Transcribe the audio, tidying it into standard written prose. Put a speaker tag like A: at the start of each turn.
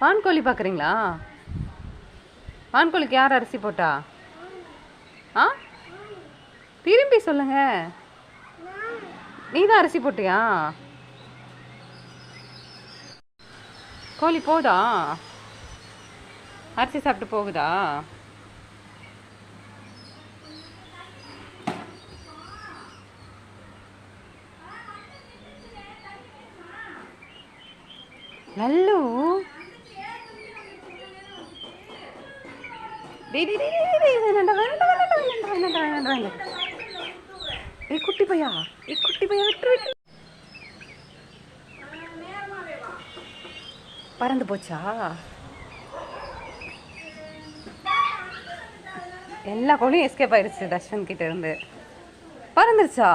A: வான்கோழி பார்க்குறீங்களா? வான்கோழிக்கு யார் அரிசி போட்டா? ஆ, திரும்பி சொல்லுங்க. நீ தான் அரிசி போட்டியா? கோழி போதா? அரிசி சாப்பிட்டு போகுதா? லல்லு, குட்டி பையா, குட்டி பையா விட்டு விட்டு பறந்து போச்சா? எல்லா கோழியும் எஸ்கேப் ஆயிடுச்சு தஷ்வந்த் கிட்ட இருந்து. பறந்துருச்சா?